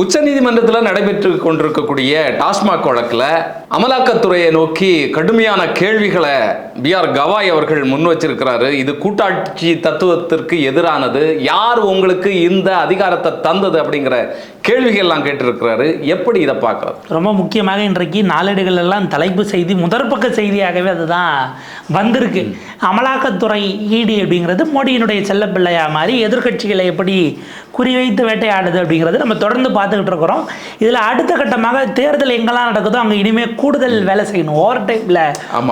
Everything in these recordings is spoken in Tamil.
உச்சநீதிமன்றத்தில் நடைபெற்று கொண்டிருக்கக்கூடிய டாஸ்மாக் வழக்கில் அமலாக்கத்துறையை நோக்கி கடுமையான கேள்விகளை B.R. கவாய் அவர்கள் முன் வச்சிருக்கிறாரு. இது கூட்டாட்சி தத்துவத்திற்கு எதிரானது, யார் உங்களுக்கு இந்த அதிகாரத்தை தந்தது அப்படிங்கிற கேள்விகள்லாம் கேட்டிருக்கிறாரு. எப்படி இதை பார்க்குறது? ரொம்ப முக்கியமாக இன்றைக்கு நாளேடுகள் எல்லாம் தலைப்பு செய்தி முதற்பக்க செய்தியாகவே அதுதான் வந்திருக்கு. அமலாக்கத்துறை இடி அப்படிங்கிறது மோடியினுடைய செல்லப்பிள்ளையா மாதிரி எதிர்கட்சிகளை எப்படி குறிவைத்து வேட்டையாடுது அப்படிங்கிறது நம்ம தொடர்ந்து பார்த்துக்கிட்டு இருக்கிறோம். இதில் அடுத்த கட்டமாக தேர்தல் எங்கெல்லாம் நடக்குதோ அங்கே இனிமேல் கூடுதல் வேலை செய்யணும், ஓவர் டைமில்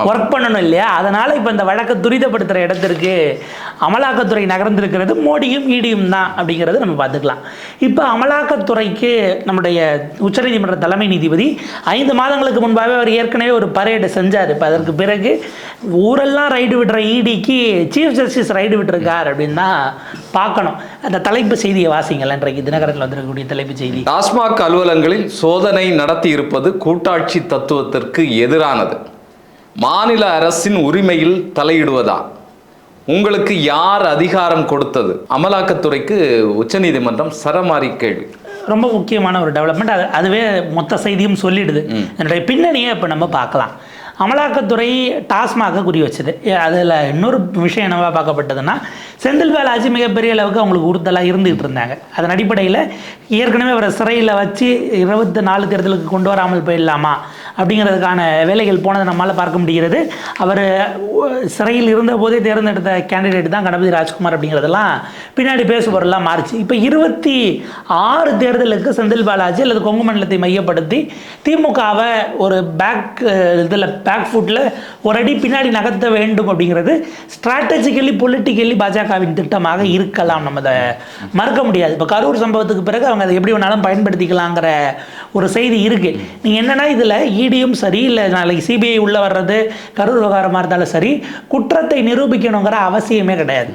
ஒர்க் பண்ணணும் இல்லையா? அதனால் இப்போ இந்த வழக்கை துரிதப்படுத்துகிற இடத்திற்கு அமலாக்கத்துறை நகர்ந்திருக்கிறது. மோடியும் இடியும் தான் அப்படிங்கிறது நம்ம பார்த்துக்கலாம். இப்போ அமலாக்கத்துறைக்கு நம்முடைய உச்சநீதிமன்ற தலைமை நீதிபதி 5 மாதங்களுக்கு முன்பாகவே அவர் ஏற்கனவே ஒரு பரேடு செஞ்சார். இப்போ அதற்கு பிறகு ஊரெல்லாம் ரைடு விடுற இடிக்கு சீஃப் ஜஸ்டிஸ் ரைடு விட்டுருக்கார் அப்படின்னு தான் பார்க்கணும். அந்த தலைப்பு செய்தியை வாசிங்கள். இன்றைக்கு தினகரனில் வந்திருக்கக்கூடிய தலைப்பு செய்தி, டாஸ்மாக் அலுவலகங்களில் சோதனை நடத்தி இருப்பது கூட்டாட்சி தத்துவத்திற்கு எதிரானது, மாநில அரசின் உரிமையில் தலையிடுவதா, உங்களுக்கு யார் அதிகாரம் கொடுத்தது? அமலாக்கத்துறைக்கு உச்சநீதிமன்றம் சரமாரி கேள்வி. ரொம்ப முக்கியமான ஒரு டெவலப்மெண்ட். அதுவே மொத்த செய்தியும் சொல்லிடுது. என்னுடைய பின்னணியை இப்போ நம்ம பார்க்கலாம். அமலாக்கத்துறை டாஸ்மாக குறி வச்சது. அதில் இன்னொரு விஷயம் என்னவா பார்க்கப்பட்டதுன்னா, செந்தில் பாலாஜி மிகப்பெரிய அளவுக்கு அவங்களுக்கு உறுத்தலாக இருந்துகிட்டு இருந்தாங்க. அதன் அடிப்படையில் ஏற்கனவே அவரை சிறையில் வச்சு 24 தேர்தலுக்கு கொண்டு வராமல் போயிடலாமா அப்படிங்கிறதுக்கான வேலைகள் போனதை நம்மளால் பார்க்க முடிகிறது. அவர் சிறையில் இருந்த போதே தேர்ந்தெடுத்த கேண்டிடேட் தான் கணபதி ராஜ்குமார் அப்படிங்கிறதெல்லாம் பின்னாடி பேசுபொருளாக மாறிச்சு. இப்போ 26 தேர்தலுக்கு செந்தில் பாலாஜி அல்லது கொங்கு மண்டலத்தை மையப்படுத்தி திமுகவை ஒரு பேக் ஃபுட்டில் ஒரு அடி பின்னாடி நகர்த்த வேண்டும் அப்படிங்கிறது ஸ்ட்ராட்டஜிக்கலி பொலிட்டிக்கலி பாஜகவின் திட்டமாக இருக்கலாம். நம்ம அதை மறுக்க முடியாது. இப்போ கரூர் சம்பவத்துக்கு பிறகு அவங்க அதை எப்படி வேணாலும் பயன்படுத்திக்கலாங்கிற ஒரு செய்தி இருக்குது. நீங்கள் என்னென்னா, இதில் இடியும் சரி, இல்லை நாளைக்கு சிபிஐ உள்ளே வர்றது கரூர் விவகாரமாக இருந்தாலும் சரி, குற்றத்தை நிரூபிக்கணுங்கிற அவசியமே கிடையாது.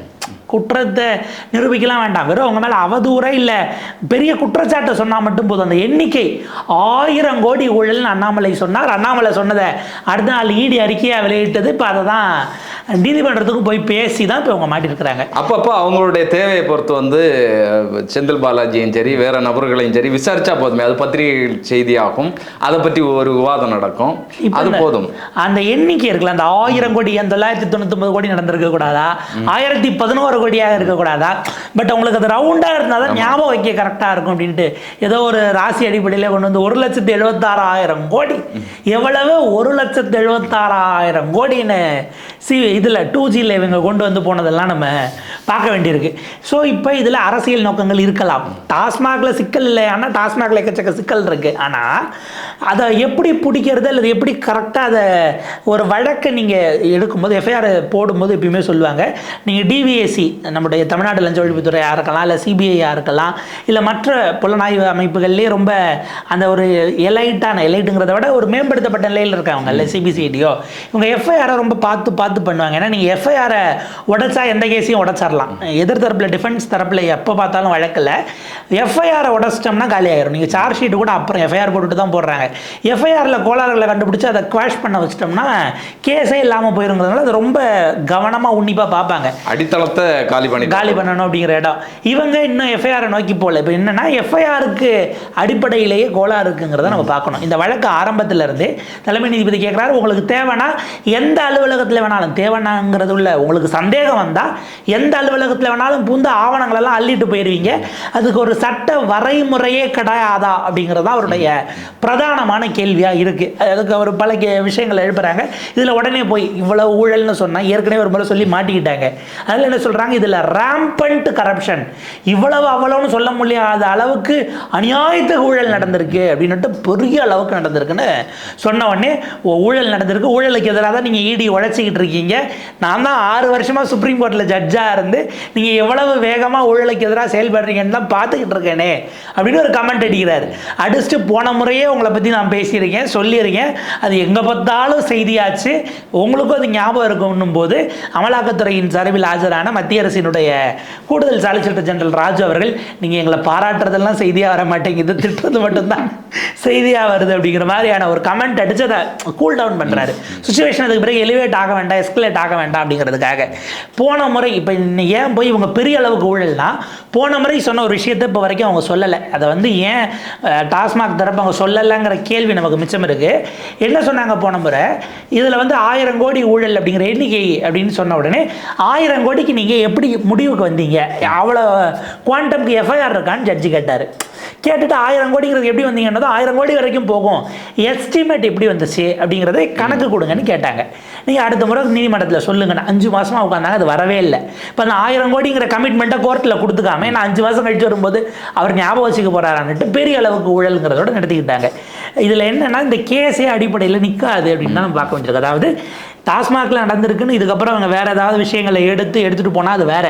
குற்றத்தை நிரூபிக்கலாம் வேண்டாம். வெறும் அவங்க மேலே அவதூறை இல்லை பெரிய குற்றச்சாட்டை சொன்னால் மட்டும் போதும். அந்த எண்ணிக்கை 1000 கோடி ஊழல்னு அண்ணாமலை சொன்னார். அண்ணாமலை சொன்னதை அடுத்த நாள் இடி அறிக்கையாக வெளியிட்டது. இப்போ அதை தான் நீதிமன்றத்துக்கு போய் பேசி தான் இப்போ அவங்க மாட்டிருக்கிறாங்க. அப்பப்போ அவங்களுடைய தேவையை பொறுத்து செந்தில் பாலாஜியும் சரி வேற நபர்களையும் சரி விசாரிச்சா போதுமே, அது பத்திரிகை செய்தியாகும், அதை பற்றி ஒரு விவாதம் நடக்கும், அது போதும். அந்த எண்ணிக்கை இருக்குல்ல, அந்த 1000 கோடி, 999 கோடி நடந்திருக்க கூடாதா, 1011 கோடியாக இருக்கக்கூடாதா? பட் உங்களுக்கு அது ரவுண்டாக இருந்தால் தான் ஞாபகம் வைக்க கரெக்டாக இருக்கும் அப்படின்ட்டு ஏதோ ஒரு ராசி அடிப்படையில் கொண்டு வந்து 1,76,000 கோடி. எவ்வளவு? 1,76,000 கோடின்னு இதில் 2Gயில் இவங்க கொண்டு வந்து போனதெல்லாம் நம்ம பார்க்க வேண்டியிருக்கு. ஸோ இப்போ இதில் அரசியல் நோக்கங்கள் இருக்கலாம். டாஸ்மாகில் சிக்கல் இல்லை, ஆனால் டாஸ்மாகில் எக்கச்சக்க சிக்கல் இருக்குது. ஆனால் அதை எப்படி பிடிக்கிறது அல்லது எப்படி கரெக்டாக அதை ஒரு வழக்கை நீங்கள் எடுக்கும்போது எஃப்ஐஆர் போடும்போது எப்பயுமே சொல்லுவாங்க, நீங்கள் டிவிஎஸ்சி நம்முடைய தமிழ்நாடு லஞ்ச ஒழிப்புத்துறையாக இருக்கலாம், இல்லை சிபிஐயாக இருக்கலாம், இல்லை மற்ற புலனாய்வு அமைப்புகள்லேயே ரொம்ப அந்த ஒரு எலைட்டுங்கிறத விட ஒரு மேம்படுத்தப்பட்ட நிலையில் இருக்காங்க, இல்லை சிபிசிஐடியோ, இவங்க எஃப்ஐஆரை ரொம்ப பார்த்து பண்ணுவாங்க. ஏன்னா நீங்கள் எஃப்ஐஆரை உடைச்சா எந்த கேஸையும் உடைச்சிடலாம். எதிர் தரப்பில் டிஃபென்ஸ் தரப்பில் எப்போ பார்த்தாலும் வழக்கில் எஃப்ஐஆரை உடைச்சிட்டோம்னா காலி ஆயிரும். நீங்கள் சார்ஜ் ஷீட்டு கூட அப்புறம் எஃப்ஐஆர் போட்டுட்டு தான் போடுறாங்க. எஃப்ஐஆரில் கோளாறுகளை கண்டுபிடிச்சி அதை குவாஷ் பண்ண வச்சிட்டோம்னா கேஸே இல்லாமல் போயிருங்கிறதுனால அது ரொம்ப கவனமாக உன்னிப்பாக பார்ப்பாங்க. அடித்தளத்தை காலி பண்ணணும் அப்படிங்கிற இடம். இவங்க இன்னும் எஃப்ஐஆரை நோக்கி போகல. இப்போ என்னென்னா, எஃப்ஐஆருக்கு அடிப்படையிலேயே கோளாறு இருக்குங்கிறத நம்ம பார்க்கணும். இந்த வழக்கு ஆரம்பத்தில் இருந்து தலைமை நீதிபதி கேட்குறாரு, உங்களுக்கு தேவைன்னா எந்த அலுவலகத்தில் வேணாலும், தேவைன்னாங்கிறது உள்ள உங்களுக்கு சந்தேகம் வந்தால் எந்த அலுவலகத்தில் வேணாலும் பூந்து ஆவணங்களெல்லாம் அள்ளிட்டு போயிடுவீங்க, அதுக்கு ஒரு சட்ட வரைமுறையே கிடையாதா அப்படிங்கிறது தான் அவருடைய பிரதானமான கேள்வியாக இருக்குது. அதுக்கு அவர் பல விஷயங்களை எழுப்புறாங்க. இதில் உடனே போய் இவ்வளவு ஊழல்னு சொன்னால் ஏற்கனவே ஒரு முறை சொல்லி மாட்டிக்கிட்டாங்க. அதில் என்ன சொல்கிறாங்க, இதில் ரேம்பண்ட் கரப்ஷன், இவ்வளவு அவ்வளோன்னு சொல்ல முடியாத அளவுக்கு அநியாயத்துக்கு ஊழல் நடந்திருக்கு அப்படின்ட்டு பெரிய அளவுக்கு நடந்திருக்குன்னு சொன்ன உடனே ஊழல் நடந்திருக்கு, ஊழலுக்கு எதிராக தான் நீங்கள் இடி உழைச்சிக்கிட்டு இருக்கீங்க, நான் தான் 6 வருஷமாக சுப்ரீம் கோர்ட்டில் ஜட்ஜாக இருந்து நீங்கள் எவ்வளவு வேகமாக ஊழலுக்கு எதிராக செயல்படுறீங்கன்னு தான் பார்த்துக்கிட்டு இருக்கேனே அப்படின்னு ஒரு கமெண்ட் அடிக்கிறார். அடிச்சுட்டு போன முறையே உங்களை பற்றி நான் பேசியிருக்கேன், சொல்லியிருக்கேன், அது எங்கே பார்த்தாலும் செய்தியாச்சு, உங்களுக்கும் அது ஞாபகம் இருக்கும்னும் போது அமலாக்கத்துறையின் சார்பில் ஆஜரான மத்திய அரசினுடைய கூடுதல் சாலிசிட்டர் ஜெனரல் ராஜு அவர்கள், நீங்கள் எங்களை பாராட்டுறதெல்லாம் செய்தியாக வர மாட்டேங்குது, திட்டுறது மட்டும்தான் செய்தியாக வருது அப்படிங்கிற மாதிரியான ஒரு கமெண்ட் அடித்து அதை கூல் டவுன் பண்ணுறாரு. சுச்சுவேஷன் அதுக்கு பிறகு எலிவேட் ஆக வேண்டாம், எஸ்கலேட் ஆக வேண்டாம் அப்படிங்கிறதுக்காக. போன முறை இப்போ ஏன் போய் இவங்க பெரிய அளவுக்கு ஊழல்னா, போன முறை சொன்ன ஒரு விஷயத்தை இப்போ வரைக்கும் அவங்க சொல்லலை. அதை வந்து ஏன் டாஸ்மாக் தரப்பு அவங்க சொல்லலைங்கிற கேள்வி நமக்கு மிச்சம் இருக்குது. என்ன சொன்னாங்க போன முறை, இதில் வந்து 1000 கோடி ஊழல் அப்படிங்கிற எண்ணிக்கை அப்படின்னு சொன்ன உடனே 1000 கோடிக்கு நீங்கள் எப்படி முடிவுக்கு வந்தீங்க, அவ்வளோ குவாண்டம்க்கு எஃப்ஐஆர் இருக்கான்னு ஜட்ஜி கேட்டார். கேட்டுட்டு 1000 கோடிங்கிறது எப்படி வந்தீங்கன்னதும் 1000 கோடி வரைக்கும் போகும், எஸ்டிமேட் எப்படி வந்துச்சு அப்படிங்கிறத கணக்கு கொடுங்கன்னு கேட்டாங்க. நீங்கள் அடுத்த முறை நீதிமன்றத்தில் சொல்லுங்கன்னு 5 மாதமாக உட்காந்தாங்க, அது வரவே இல்லை. இப்போ அந்த 1000 கோடிங்கிற கமிட்மெண்ட்டை கோர்ட்டில் கொடுத்துக்காம நான் 5 மாதம் கழிச்சு வரும்போது அவர் ஞாபகம் வச்சுக்க போகிறாரான்ட்டு பெரிய அளவுக்கு ஊழல்ங்கிறதோட நடத்திக்கிட்டாங்க. இதில் என்னென்னா இந்த கேஸே அடிப்படையில் நிற்காது அப்படின்னு தான் நம்ம பார்க்க வேண்டியிருக்கு. அதாவது டாஸ்மாகில் நடந்திருக்குன்னு இதுக்கப்புறம் அவங்க வேறு ஏதாவது விஷயங்களை எடுத்துகிட்டு போனால் அது வேறு.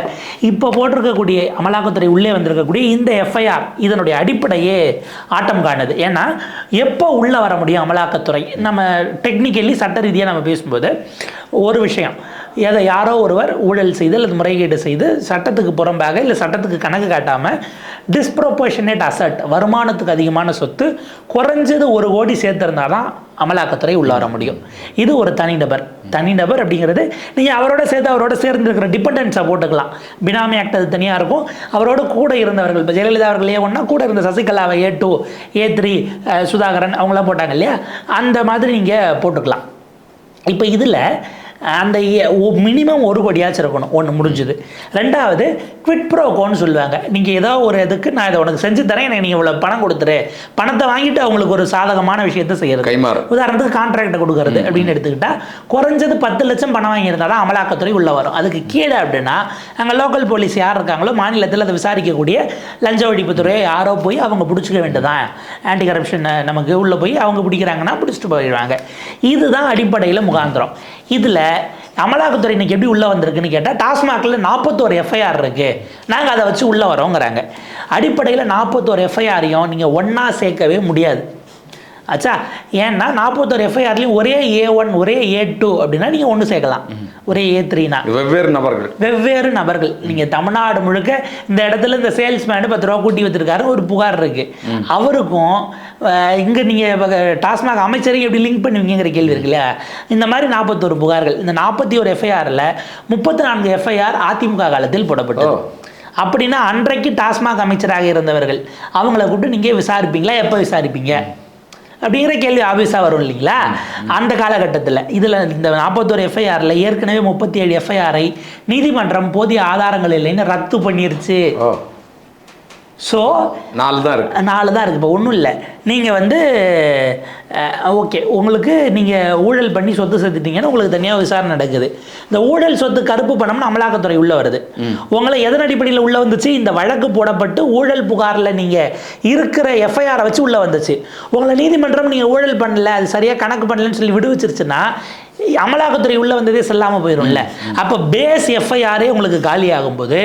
இப்போ போட்டிருக்கக்கூடிய அமலாக்கத்துறை உள்ளே வந்திருக்கக்கூடிய இந்த எஃப்ஐஆர் இதனுடைய அடிப்படையே ஆட்டம் காணுது. ஏன்னா எப்போ உள்ளே வர முடியும் அமலாக்கத்துறை, நம்ம டெக்னிக்கலி சட்ட ரீதியாக நம்ம பேசும்போது ஒரு விஷயம், எதை யாரோ ஒருவர் ஊழல் செய்து அல்லது முறைகேடு செய்து சட்டத்துக்கு புறம்பாக இல்லை சட்டத்துக்கு கணக்கு காட்டாமல் டிஸ்ப்ரொபோர்ஷனேட் அசட், வருமானத்துக்கு அதிகமான சொத்து குறைஞ்சது 1 கோடி சேர்த்திருந்தால் தான் அமலாக்கத்துறை உள்ள வர முடியும். இது ஒரு தனிநபர் அப்படிங்கிறது நீங்கள் அவரோட சேர்ந்து இருக்கிற டிபெண்டன்ஸை போட்டுக்கலாம். பினாமி ஆக்ட் அது தனியாக இருக்கும். அவரோட கூட இருந்தவர்கள், இப்போ ஜெயலலிதா அவர்கள் A1 கூட இருந்த சசிகலாவை A2 A3 சுதாகரன் அவங்களாம் போட்டாங்க இல்லையா, அந்த மாதிரி நீங்கள் போட்டுக்கலாம். இப்போ இதில் அந்த மினிமம் 1 கோடியாச்சும் இருக்கணும். ஒன்று முடிஞ்சுது. ரெண்டாவது குவிட் ப்ரோகோன்னு சொல்லுவாங்க. நீங்கள் ஏதோ ஒரு இதுக்கு நான் இதை உனக்கு செஞ்சு தரேன், எனக்கு நீங்கள் இவ்வளோ பணம் கொடுத்துரு, பணத்தை வாங்கிட்டு அவங்களுக்கு ஒரு சாதகமான விஷயத்தை செய்யறது. உதாரணத்துக்கு கான்ட்ராக்டை கொடுக்கறது அப்படின்னு எடுத்துக்கிட்டால் குறைஞ்சது 10 லட்சம் பணம் வாங்கியிருந்தால் தான் அமலாக்கத்துறை உள்ளே வரும். அதுக்கு கீழே அப்படின்னா அங்கே லோக்கல் போலீஸ் யார் இருக்காங்களோ மாநிலத்தில் அதை விசாரிக்கக்கூடிய லஞ்ச ஒழிப்புத்துறையை யாரோ போய் அவங்க பிடிச்சிக்க வேண்டியதான். ஆன்டி கரப்ஷன் நமக்கு உள்ளே போய் அவங்க பிடிக்கிறாங்கன்னா பிடிச்சிட்டு போயிடுவாங்க. இதுதான் அடிப்படையில் முகாந்திரம். இதில் அமலாக்கத்துறை இன்னைக்கு எப்படி உள்ளே வந்திருக்குன்னு கேட்டால், டாஸ்மாகில் 41 எஃப்ஐஆர் இருக்குது, நாங்கள் அதை வச்சு உள்ளே வரோங்கிறாங்க. அடிப்படையில் 41 எஃப்ஐஆரையும் நீங்கள் ஒன்றா சேர்க்கவே முடியாது. ஆச்சா, ஏன்னா 41 எஃப்ஐஆர்லையும் ஒரே A1 ஒரே A2 அப்படின்னா நீங்கள் ஒன்று சேர்க்கலாம், ஒரே A3னா வெவ்வேறு நபர்கள். நீங்கள் தமிழ்நாடு முழுக்க இந்த இடத்துல இந்த சேல்ஸ்மேனு 10 ரூபா கூட்டி வச்சிருக்காரு ஒரு புகார் இருக்குது, அவருக்கும் இங்கே நீங்கள் டாஸ்மாக் அமைச்சரை எப்படி லிங்க் பண்ணுவீங்கிற கேள்வி இருக்குல்ல. இந்த மாதிரி 41 புகார்கள், இந்த 41 எஃப்ஐஆரில் 34 எஃப்ஐஆர் அதிமுக காலத்தில் போடப்பட்டது. அப்படின்னா அன்றைக்கு டாஸ்மாக் அமைச்சராக இருந்தவர்கள் அவங்கள கூப்பிட்டு நீங்கள் விசாரிப்பீங்களா, எப்போ விசாரிப்பீங்க அப்படிங்கிற கேள்வி ஆபீஸாக வரும் இல்லைங்களா. அந்த காலகட்டத்தில் இதில் இந்த 41 எஃப்ஐஆரில் ஏற்கனவே 37 எஃப்ஐஆரை நீதிமன்றம் போதிய ஆதாரங்கள் இல்லைன்னு ரத்து பண்ணிருச்சு. ஸோ 4 தான் இருக்குது. இப்போ ஒன்றும் இல்லை, நீங்கள் வந்து ஓகே உங்களுக்கு நீங்கள் ஊழல் பண்ணி சொத்து சேர்த்துட்டீங்கன்னா உங்களுக்கு தனியாக விசாரணை நடக்குது. இந்த ஊழல் சொத்து கருப்பு பணம்னு அமலாக்கத்துறை உள்ளே வருது. உங்களை எதன் அடிப்படையில் உள்ளே வந்துச்சு, இந்த வழக்கு போடப்பட்டு ஊழல் புகாரில் நீங்கள் இருக்கிற எஃப்ஐஆரை வச்சு உள்ளே வந்துச்சு. உங்களை நீதிமன்றம் நீங்கள் ஊழல் பண்ணல, அது சரியாக கணக்கு பண்ணலன்னு சொல்லி விடுவிச்சிருச்சுன்னா அமலாக்கத்துறை உள்ளே வந்ததே செல்லாமல் போயிடும்ல. அப்போ பேஸ் எஃப்ஐஆரே உங்களுக்கு காலி ஆகும்போது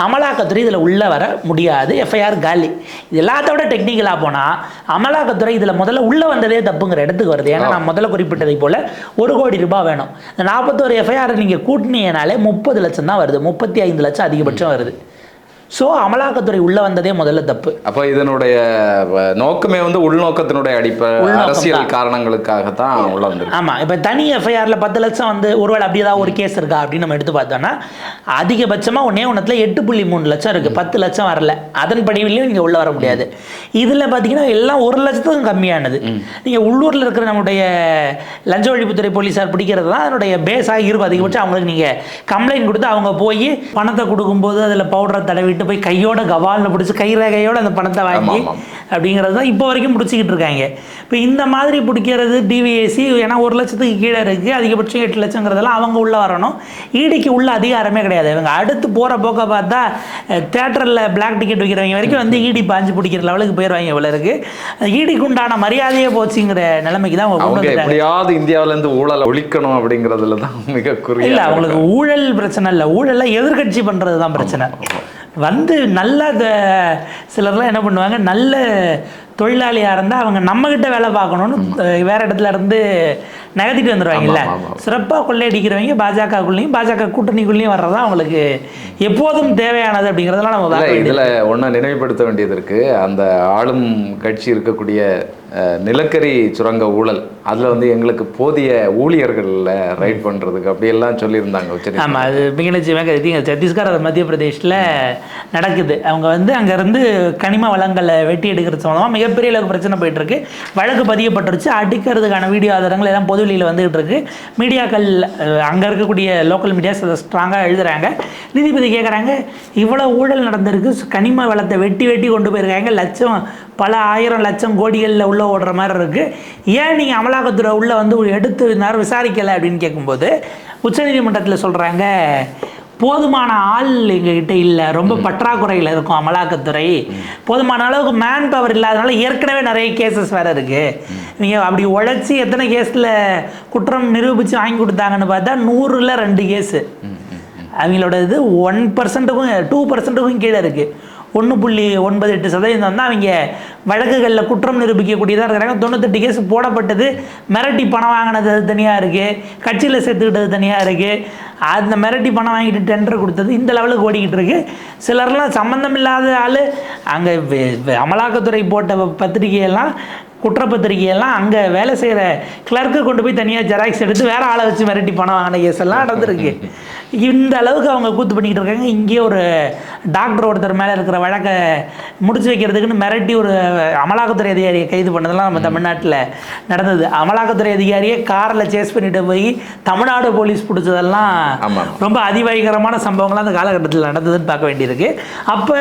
அமலாக்கத்துறை இதில் உள்ளே வர முடியாது, எஃப்ஐஆர் காலி. இது எல்லாத்தோட டெக்னிக்கலாக போனால் அமலாக்கத்துறை இதில் முதல்ல உள்ளே வந்ததே தப்புங்கிற இடத்துக்கு வருது. ஏன்னா நான் முதல்ல குறிப்பிட்டதை போல் 1 கோடி ரூபாய் வேணும். இந்த 41 எஃப்ஐஆர் நீங்கள் கூட்டினீங்கனாலே 30 லட்சம் தான் வருது, 35 லட்சம் அதிகபட்சம் வருது. ஸோ அமலாக்கத்துறை உள்ளே வந்ததே முதல்ல தப்பு. அப்போ இதனுடைய நோக்கமே வந்து உள்நோக்கத்தினுடைய அரசியல் காரணங்களுக்காகத்தான் உள்ள வந்து. ஆமாம், இப்போ தனி எஃப்ஐஆரில் 10 லட்சம் வந்து ஒருவேளை அப்படி ஏதாவது ஒரு கேஸ் இருக்கா அப்படின்னு நம்ம எடுத்து பார்த்தோன்னா அதிகபட்சமாக ஒன்றத்தில் 8.3 லட்சம் இருக்குது, 10 லட்சம் வரல. அதன் படிவிலையும் நீங்கள் உள்ளே வர முடியாது. இதில் பார்த்தீங்கன்னா எல்லாம் 1 லட்சத்துக்கும் கம்மியானது. நீங்கள் உள்ளூரில் இருக்கிற நம்முடைய லஞ்ச ஒழிப்புத்துறை போலீஸார் பிடிக்கிறது தான் அதனுடைய பேஸாக இருக்கும். அதிகபட்சம் அவங்களுக்கு நீங்கள் கம்ப்ளைண்ட் கொடுத்து அவங்க போய் பணத்தை கொடுக்கும்போது அதில் பவுடரை தடவிட்டு போய் கையோட கவால்னு பிடிச்சி கைரேகையோட அந்த பணத்தை வாங்கி அப்படிங்கிறது தான் இப்போ வரைக்கும் பிடிச்சிக்கிட்டு இருக்காங்க. இப்போ இந்த மாதிரி பிடிக்கிறது டிவிஎஸ்சி, ஏன்னா 1 லட்சத்துக்கு கீழே இருக்குது, அதிகபட்சம் 8 லட்சங்கிறதெல்லாம் அவங்க உள்ளே வரணும். ஈடிக்கு உள்ள அதிகாரமே கிடையாது. இவங்க அடுத்து போகிற போக்க பார்த்தா தேட்டரில் பிளாக் டிக்கெட் வைக்கிறவங்க வரைக்கும் வந்து ஈடி பாஞ்சு பிடிக்கிற லெவலுக்கு போயிடுவாங்க. இவ்வளோ இருக்குது, ஈடிக்கு உண்டான மரியாதையே போச்சுங்கிற நிலைமைக்கு தான் அவங்க எப்படியாவது இந்தியாவிலேருந்து ஊழலை ஒழிக்கணும் அப்படிங்கிறதுல தான் மிக குறி. இல்லை, அவங்களுக்கு ஊழல் பிரச்சனை இல்லை, ஊழலை எதிர்கட்சி பண்ணுறது தான் பிரச்சனை. வந்து நல்ல சிலர்லாம் என்ன பண்ணுவாங்க, நல்ல தொழிலாளியாக இருந்தால் அவங்க நம்மக்கிட்ட வேலை பார்க்கணுன்னு வேறு இடத்துல இருந்து நகர்த்திட்டு வந்துடுவாங்கல்ல. சிறப்பாக கொள்ளையடிக்கிறவங்க பாஜகக்குள்ளேயும் பாஜக கூட்டணிக்குள்ளேயும் வர்றதா அவங்களுக்கு எப்போதும் தேவையானது அப்படிங்கிறதெல்லாம் நம்ம இதில் ஒன்று நினைவுபடுத்த வேண்டியது இருக்குது. அந்த ஆளும் கட்சி இருக்கக்கூடிய நிலக்கரி சுரங்க ஊழல் அதில் வந்து எங்களுக்கு போதிய ஊழியர்களில் ரைட் பண்ணுறதுக்கு அப்படியெல்லாம் சொல்லியிருந்தாங்க. ஆமாம், அது மிக நிச்சயமாக சத்தீஸ்கர் அது மத்திய பிரதேஷில் நடக்குது. அவங்க வந்து அங்கேருந்து கனிம வளங்களை வெட்டி எடுக்கிறது சம்மந்தமாக மிகப்பெரிய அளவுக்கு பிரச்சனை போயிட்டுருக்கு. வழக்கு பதியப்பட்டுருச்சு. அடிக்கிறதுக்கான வீடியோ ஆதாரங்கள் எல்லாம் பொது வெளியில் வந்துகிட்டு இருக்கு. மீடியாக்கள் அங்கே இருக்கக்கூடிய லோக்கல் மீடியாஸ் அதை ஸ்ட்ராங்காக எழுதுகிறாங்க. நீதிபதி கேட்குறாங்க, இவ்வளோ ஊழல் நடந்திருக்கு, கனிம வளத்தை வெட்டி வெட்டி கொண்டு போயிருக்காங்க, லட்சம் பல ஆயிரம் லட்சம் கோடிகளில் உள்ள ஓடுற மாதிரி இருக்குது, ஏன் நீங்கள் அமலாக்கத்துறை உள்ளே வந்து எடுத்து நேரம் விசாரிக்கலை அப்படின்னு கேட்கும்போது உச்சநீதிமன்றத்தில் சொல்கிறாங்க, போதுமான ஆள் எங்ககிட்ட இல்லை, ரொம்ப பற்றாக்குறையில் இருக்கும் அமலாக்கத்துறை, போதுமான அளவுக்கு மேன் பவர் இல்லாதனால ஏற்கனவே நிறைய கேசஸ் வேறு இருக்குது, நீங்கள் அப்படி உழைச்சி எத்தனை கேஸில் குற்றம் நிரூபித்து வாங்கி கொடுத்தாங்கன்னு பார்த்தா 100ல் 2 கேஸு, அவங்களோட இது 1%க்கும் 2%க்கும் கீழே இருக்குது. 1.98% தான் அவங்க வழக்குகளில் குற்றம் நிரூபிக்கக்கூடியதாக இருக்கிறாங்க. 98 கேஸ் போடப்பட்டது, மிரட்டி பணம் வாங்கினது அது தனியாக இருக்குது, கட்சியில் சேர்த்துக்கிட்டது தனியாக இருக்குது, அந்த மிரட்டி பணம் வாங்கிட்டு டெண்டர் கொடுத்தது இந்த லெவலுக்கு ஓடிக்கிட்டு இருக்கு. சிலர்லாம் சம்மந்தம் இல்லாத ஆள் அங்கே அமலாக்கத்துறை போட்ட பத்திரிகையெல்லாம் குற்றப்பத்திரிகையெல்லாம் அங்கே வேலை செய்கிற கிளர்க்கு கொண்டு போய் தனியாக ஜெராக்ஸ் எடுத்து வேறு ஆளை வச்சு மிரட்டி பணம் வாங்கின கேஸ் எல்லாம் நடந்திருக்கு. இந்த அளவுக்கு அவங்க கூத்து பண்ணிக்கிட்டு இருக்காங்க. இங்கே ஒரு டாக்டர் ஒருத்தர் மேலே இருக்கிற வழக்கை முடிச்சு வைக்கிறதுக்குன்னு மிரட்டி ஒரு அமலாக்கத்துறை அதிகாரியை கைது பண்ணதெல்லாம் நம்ம தமிழ்நாட்டில் நடந்தது. அமலாக்கத்துறை அதிகாரியை காரில் சேஸ் பண்ணிட்டு போய் தமிழ்நாடு போலீஸ் பிடிச்சதெல்லாம் ரொம்ப அதிபயங்கரமான சம்பவங்கள்லாம் அந்த காலகட்டத்தில் நடந்ததுன்னு பார்க்க வேண்டியிருக்கு. அப்போ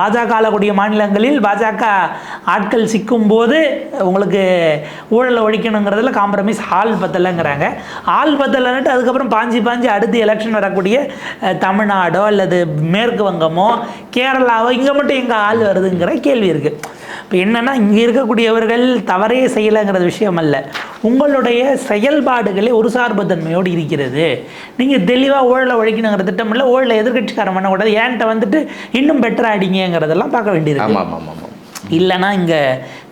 பாஜக ஆளக்கூடிய மாநிலங்களில் பாஜக ஆட்கள் சிக்கும் போது உங்களுக்கு ஊழலை ஒழிக்கணுங்கிறதுல காம்ப்ரமைஸ் ஆள் பத்தலைங்கிறாங்க. ஆள் பத்தலைன்னுட்டு அதுக்கப்புறம் பாஞ்சு அடுத்து எலெக்ஷன் வரக்கூடிய தமிழ்நாடோ அல்லது மேற்கு வங்கமோ கேரளாவோ இங்கே மட்டும் எங்கே ஆள் வருதுங்கிற கேள்வி இருக்குது. இப்போ என்னென்னா, இங்கே இருக்கக்கூடியவர்கள் தவறே செய்யலைங்கிறது விஷயம் அல்ல, உங்களுடைய செயல்பாடுகளே ஒரு சார்புத்தன்மையோடு இருக்கிறது. நீங்கள் தெளிவாக ஊழலை ஒழிக்கணுங்கிற திட்டம் இல்லை, ஊழலை எதிர்கட்சிக்காரன் பண்ணக்கூடாது, ஏன்ட்ட வந்துட்டு இன்னும் பெட்டராக அடிங்கிறதெல்லாம் பார்க்க வேண்டியிருக்கு. இல்லைனா இங்கே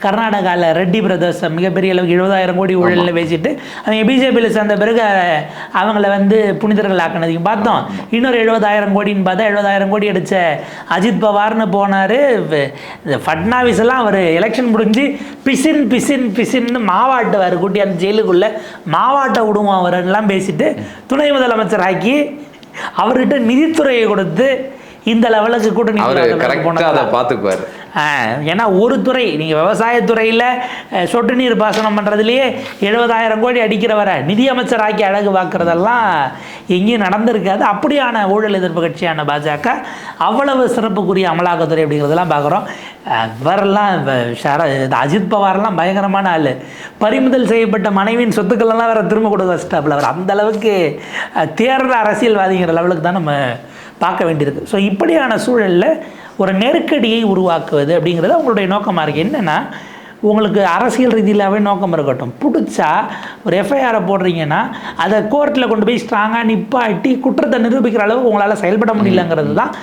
கர்நாடகாவில் ரெட்டி பிரதர்ஸ் மிகப்பெரிய அளவுக்கு 70,000 கோடி ஊழலில் பேசிட்டு அவங்க பிஜேபியில் சேர்ந்த பிறகு அவங்கள வந்து புனிதர்கள் ஆக்கினதையும் பார்த்தோம். இன்னொரு 70,000 கோடின்னு பார்த்தா 70,000 கோடி அடித்த அஜித் பவார்னு போனார். ஃபட்னாவிஸ் எல்லாம் அவர் எலெக்ஷன் முடிஞ்சு பிசின்னு மாவாட்டுவார், கூட்டி அந்த ஜெயிலுக்குள்ளே மாவாட்ட விடுவோம் அவரெல்லாம் பேசிட்டு துணை முதலமைச்சர் ஆக்கி அவர்கிட்ட நிதித்துறையை கொடுத்து இந்த லெவலுக்கு கூட்டணி பார்த்துக்குவார். ஏன்னா ஒரு துறை, நீங்கள் விவசாயத்துறையில் சொட்டு நீர் பாசனம் பண்ணுறதுலேயே 70,000 கோடி அடிக்கிறவரை நிதியமைச்சர் ஆக்கி அழகு பார்க்குறதெல்லாம் எங்கேயும் நடந்திருக்காது. அப்படியான ஊழல் எதிர்ப்பு கட்சியான பாஜக அவ்வளவு சிறப்புக்குரிய அமலாக்கத்துறை அப்படிங்கிறதெல்லாம் பார்க்குறோம். இவரெல்லாம் அஜித் பவாரெல்லாம் பயங்கரமான ஆள், பறிமுதல் செய்யப்பட்ட மனைவியின் சொத்துக்களெல்லாம் வேறு திரும்ப கொடுக்க வச்சுட்டாப்புல. அவர் அந்தளவுக்கு தேர்தல் அரசியல்வாதிங்கிற லெவலுக்கு தான் நம்ம பார்க்க வேண்டியிருக்கு. ஸோ இப்படியான சூழலில் ஒரு நெருக்கடியை உருவாக்குவது அப்படிங்கிறது அவங்களுடைய நோக்கமாக இருக்குது. என்னென்னா, உங்களுக்கு அரசியல் ரீதியிலாகவே நோக்கம் இருக்கட்டும், பிடிச்சா ஒரு எஃப்ஐஆரை போடுறீங்கன்னா அதை கோர்ட்டில் கொண்டு போய் ஸ்ட்ராங்காக நிப்பாட்டி குற்றத்தை நிரூபிக்கிற அளவுக்கு உங்களால் செயல்பட முடியலங்கிறது தான்.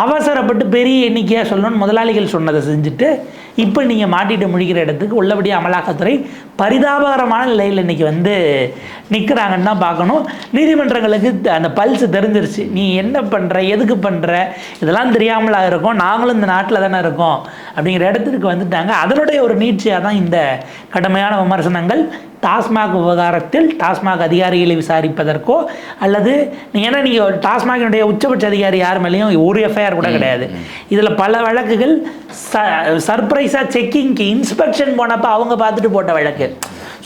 அவசரப்பட்டு பெரிய எண்ணிக்கையாக சொல்லணும்னு முதலாளிகள் சொன்னதை செஞ்சுட்டு இப்போ நீங்கள் மாட்டிட்டு முடிக்கிற இடத்துக்கு உள்ளபடி அமலாக்கத்துறை பரிதாபகரமான நிலையில் இன்றைக்கி வந்து நிற்கிறாங்கன்னு தான் பார்க்கணும். நீதிமன்றங்களுக்கு அந்த பல்ஸ் தெரிஞ்சிருச்சு, நீ என்ன பண்ணுற, எதுக்கு பண்ணுற, இதெல்லாம் தெரியாமலாக இருக்கும், நாங்களும் இந்த நாட்டில் தானே இருக்கோம் அப்படிங்கிற இடத்துக்கு வந்துட்டாங்க. அதனுடைய ஒரு நீட்சியாக தான் இந்த கடுமையான விமர்சனங்கள். டாஸ்மாக் விவகாரத்தில் டாஸ்மாக் அதிகாரிகளை விசாரிப்பதற்கோ அல்லது ஏன்னா நீங்கள் டாஸ்மாகினுடைய உச்சபட்ச அதிகாரி யார் மேலேயும் ஒரு எஃப்ஐஆர் கூட கிடையாது. இதில் பல வழக்குகள் சர்ப்ரைஸாக செக்கிங்க்கு இன்ஸ்பெக்ஷன் போனப்போ அவங்க பார்த்துட்டு போட்ட வழக்கு.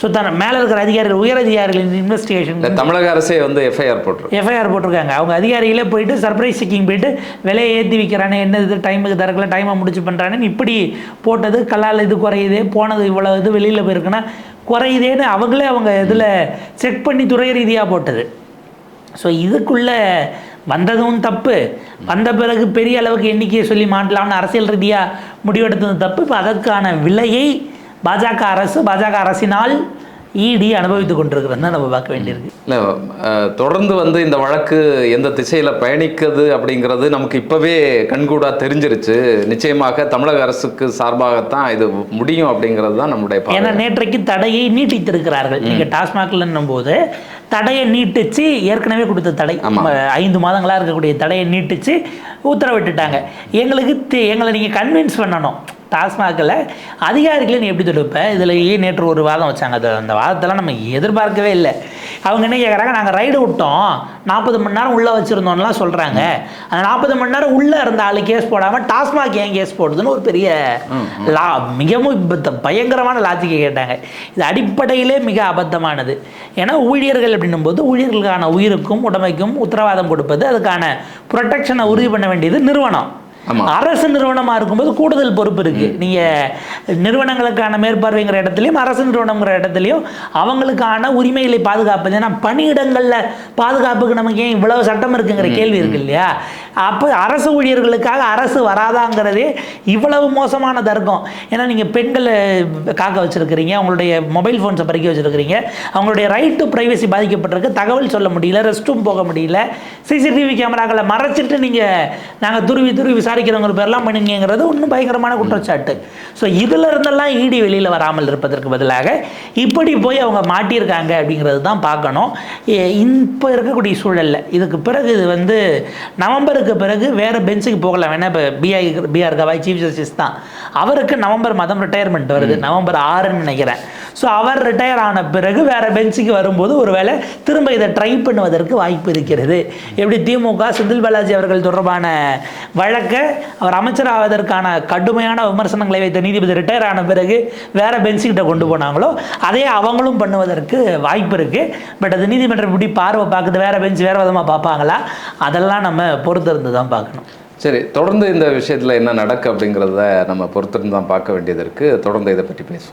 ஸோ மேலே இருக்கிற அதிகாரிகள், உயர் அதிகாரிகளின் இன்வெஸ்டிகேஷன் தமிழக அரசே வந்து எஃப்ஐஆர் போட்டிருக்காங்க. அவங்க அதிகாரிகளே போயிட்டு சர்ப்ரைஸ் செக்கிங் போயிட்டு விலையை ஏற்றி விற்கிறானே, என்ன இது டைமுக்கு தரக்கல, டைமை முடிச்சு பண்ணுறானேன்னு இப்படி போட்டது, கல்லால் இது குறையுதே, போனது இவ்வளோ இது வெளியில் போயிருக்குன்னா குறையுதேன்னு அவங்களே அவங்க இதில் செக் பண்ணி துறை ரீதியாக போட்டது. ஸோ இதுக்குள்ளே வந்ததும் தப்பு, வந்த பிறகு பெரிய அளவுக்கு எண்ணிக்கையை சொல்லி மாட்டலாம்னு அரசியல் ரீதியாக முடிவெடுத்தது தப்பு. இப்போ அதற்கான விலையை பாஜக அரசினால் இடி அனுபவித்து கொண்டிருக்கிறது தான் நம்ம பார்க்க வேண்டியிருக்கு. இல்லை, தொடர்ந்து வந்து இந்த வழக்கு எந்த திசையில் பயணிக்குது அப்படிங்கிறது நமக்கு இப்போவே கண்கூடாக தெரிஞ்சிருச்சு. நிச்சயமாக தமிழக அரசுக்கு சார்பாகத்தான் இது முடியும் அப்படிங்கிறது தான் நம்முடைய பார்வை. ஏன்னா நேற்றைக்கு தடையை நீட்டித்திருக்கிறார்கள். நீங்கள் டாஸ்மாக்லன்னும் போது தடையை நீட்டிச்சு, ஏற்கனவே கொடுத்த தடை 5 மாதங்களாக இருக்கக்கூடிய தடையை நீட்டிச்சு உத்தரவிட்டுட்டாங்க. எங்களை நீங்கள் கன்வின்ஸ் பண்ணணும். டாஸ்மாகில் அதிகாரிகளை நீ எப்படி தொடுப்ப? இதிலேயே நேற்று ஒரு வாதம் வச்சாங்க. அந்த வாதத்தெல்லாம் நம்ம எதிர்பார்க்கவே இல்லை. அவங்க என்ன கேட்குறாங்க, நாங்கள் ரைடு விட்டோம், 40 மணி நேரம் உள்ளே வச்சுருந்தோம்லாம் சொல்கிறாங்க. அந்த 40 மணி நேரம் உள்ளே இருந்த ஆள் கேஸ் போடாமல் டாஸ்மாக் ஏன் கேஸ் போடுதுன்னு ஒரு பெரிய மிகவும் பயங்கரமான லாஜிக்கை கேட்டாங்க. இது அடிப்படையிலே மிக அபத்தமானது. ஏன்னா ஊழியர்கள் அப்படின்னும் போது ஊழியர்களுக்கான உயிருக்கும் உடமைக்கும் உத்தரவாதம் கொடுப்பது, அதுக்கான ப்ரொடெக்ஷனை உறுதி பண்ண வேண்டியது நிறுவனம். அரசு நிறுவனமாக இருக்கும்போது கூடுதல் பொறுப்பு இருக்குது. நீங்கள் நிறுவனங்களுக்கான மேற்பார்வைங்கிற இடத்துலையும் அரசு நிறுவனங்கிற இடத்துலையும் அவங்களுக்கான உரிமைகளை பாதுகாப்பது. ஏன்னா பணியிடங்களில் பாதுகாப்புக்கு நமக்கு ஏன் இவ்வளவு சட்டம் இருக்குங்கிற கேள்வி இருக்கு இல்லையா? அப்போ அரசு ஊழியர்களுக்காக அரசு வராதாங்கிறதே இவ்வளவு மோசமான தர்க்கம். ஏன்னா நீங்கள் பெண்களை காக்க வச்சுருக்கிறீங்க, அவங்களுடைய மொபைல் ஃபோன்ஸை பறிக்க வச்சுருக்கிறீங்க, அவங்களுடைய ரைட் டு ப்ரைவசி பாதிக்கப்பட்டிருக்கு, தகவல் சொல்ல முடியல, ரெஸ்ட் ரூம் போக முடியல, சிசிடிவி கேமராக்களை மறைச்சிட்டு நாங்கள் துருவி விசாரிக்கிறவங்க பேர்லாம் பண்ணிங்கிறது இன்னும் பயங்கரமான குற்றச்சாட்டு. ஸோ இதில் இருந்தெல்லாம் இடி வெளியில் வராமல் இருப்பதற்கு பதிலாக இப்படி போய் அவங்க மாட்டியிருக்காங்க அப்படிங்கிறது தான் பார்க்கணும். இப்போ இருக்கக்கூடிய சூழலில் இதுக்கு பிறகு இது வந்து நவம்பருக்கு பிறகு வேறு பெஞ்சுக்கு போகலாம். வேணா இப்போ பிஆர் கவாய் சீஃப் ஜஸ்டிஸ் தான், அவருக்கு நவம்பர் மாதம் ரிட்டையர்மெண்ட் வருது, நவம்பர் 6ன்னு நினைக்கிறேன். ஸோ அவர் ரிட்டையர் ஆன பிறகு வேறு பெஞ்சுக்கு வரும்போது ஒருவேளை திரும்ப இதை ட்ரை பண்ணுவதற்கு வாய்ப்பு இருக்கிறது. எப்படி திமுக செந்தில் பாலாஜி அவர்கள் தொடர்பான வழக்கை அவர் அமைச்சராவதற்கான கடுமையான விமர்சனங்களை வைத்த நீதிபதி ரிட்டையர் ஆன பிறகு வேற பெஞ்சுக்கிட்ட கொண்டு போனாங்களோ அதே அவங்களும் பண்ணுவதற்கு வாய்ப்பு இருக்குது. பட் அது நீதிமன்றம் இப்படி பார்வை பார்க்குது, வேற பெஞ்ச் வேறு விதமாக பார்ப்பாங்களா, அதெல்லாம் நம்ம பொறுத்திருந்து தான் பார்க்கணும். சரி, தொடர்ந்து இந்த விஷயத்தில் என்ன நடக்கு அப்படிங்கிறத நம்ம பொறுத்திருந்து தான் பார்க்க வேண்டியது இருக்குது. தொடர்ந்து இதை பற்றி பேசுவோம்.